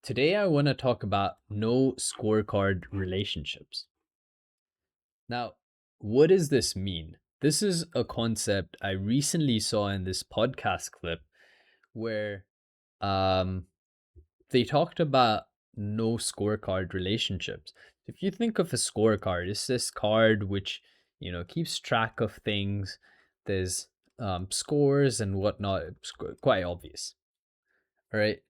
Today, I want to talk about no scorecard relationships. Now, what does this mean? This is a concept I recently saw in this podcast clip where um, they talked about no scorecard relationships. If you think of a scorecard, it's this card which keeps track of things. There's scores and whatnot. It's quite obvious. All right.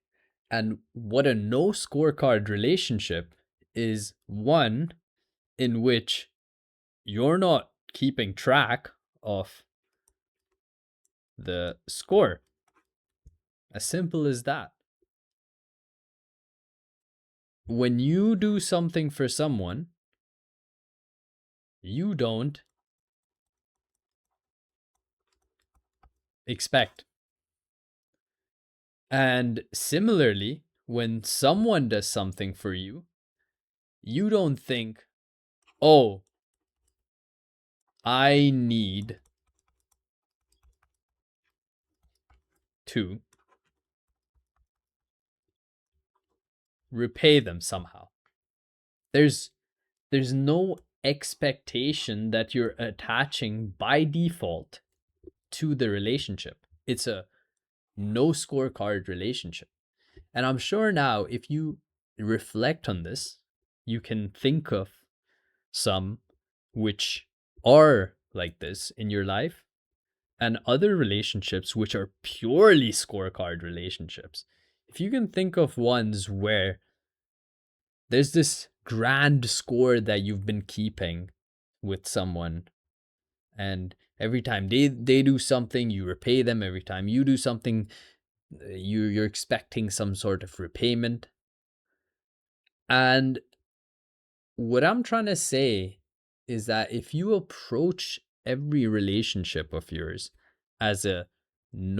And what a no scorecard relationship is one in which you're not keeping track of the score. As simple as that. When you do something for someone, you don't expect. And similarly, when someone does something for you, you don't think, oh, I need to repay them somehow. There's no expectation that you're attaching by default to the relationship. It's a no scorecard relationship. And I'm sure now, if you reflect on this, you can think of some which are like this in your life and other relationships which are purely scorecard relationships. If you can think of ones where there's this grand score that you've been keeping with someone, and every time they do something, you repay them. Every time you do something, you're expecting some sort of repayment. And what I'm trying to say is that if you approach every relationship of yours as a no,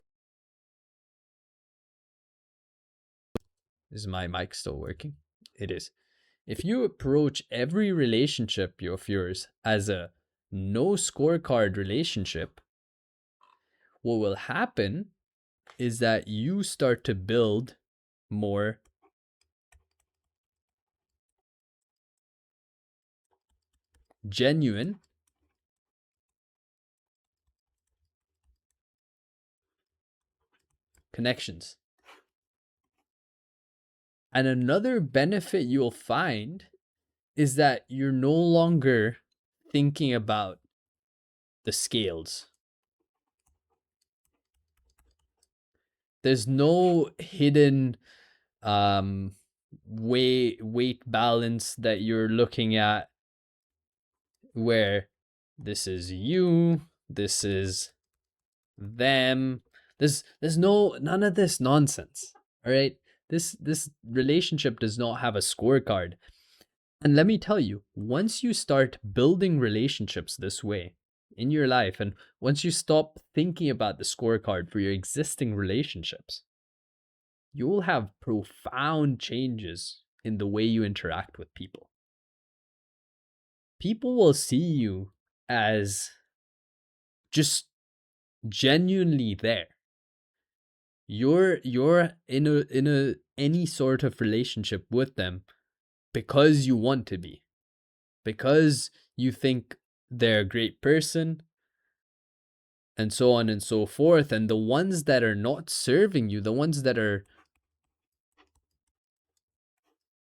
is my mic still working? It is. If you approach every relationship of yours as a no scorecard relationship, what will happen is that you start to build more genuine connections. And another benefit you'll find is that you're no longer thinking about the scales. There's no hidden weight balance that you're looking at where this is you, this is them. There's none of this nonsense. All right? This relationship does not have a scorecard. And let me tell you, once you start building relationships this way in your life, and once you stop thinking about the scorecard for your existing relationships, you will have profound changes in the way you interact with people. People will see you as just genuinely there. You're in a any sort of relationship with them because you want to be, because you think they're a great person, and so on and so forth. And the ones that are not serving you, the ones that are,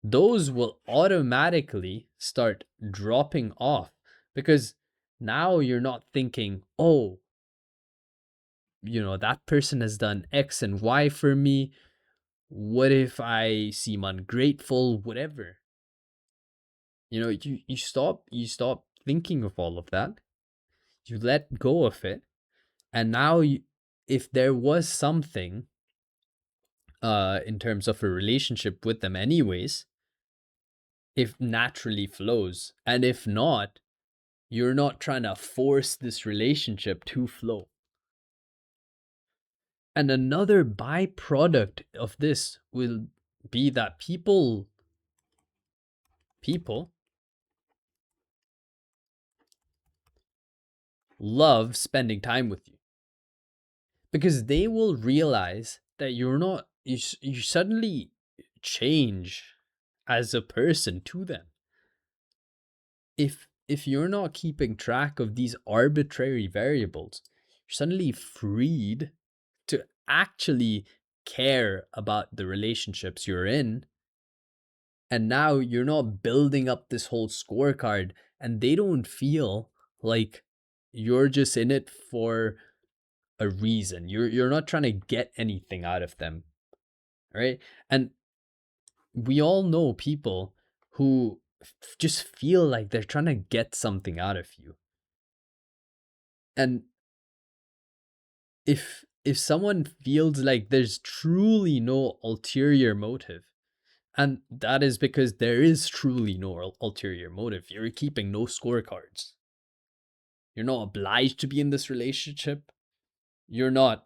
those will automatically start dropping off, because now you're not thinking, oh, that person has done X and Y for me. What if I seem ungrateful? Whatever. You stop thinking of all of that. You let go of it. And now if there was something in terms of a relationship with them anyways, if naturally flows. And if not, you're not trying to force this relationship to flow. And another byproduct of this will be that people love spending time with you, because they will realize that you're not, you suddenly change as a person to them. If you're not keeping track of these arbitrary variables, you're suddenly freed to actually care about the relationships you're in. And now you're not building up this whole scorecard, and they don't feel like you're just in it for a reason. You're not trying to get anything out of them, right? And we all know people who just feel like they're trying to get something out of you. And if someone feels like there's truly no ulterior motive, and that is because there is truly no ulterior motive. You're keeping no scorecards. You're not obliged to be in this relationship. You're not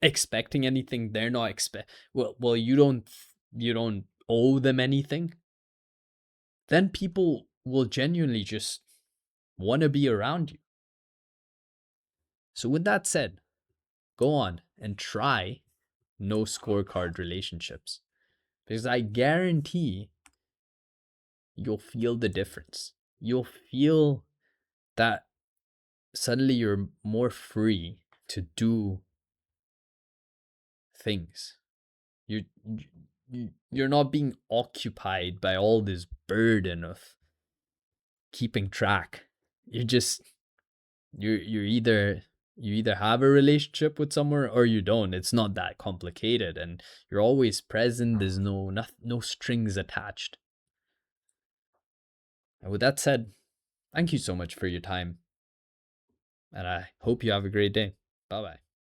expecting anything. They're not well, you don't owe them anything. Then people will genuinely just want to be around you. So with that said, go on and try no scorecard relationships, because I guarantee you'll feel the difference. You'll feel that suddenly you're more free to do things. You're not being occupied by all this burden of keeping track. You're just you either have a relationship with someone or you don't. It's not that complicated, and you're always present. There's no strings attached. And with that said, thank you so much for your time, and I hope you have a great day. Bye bye.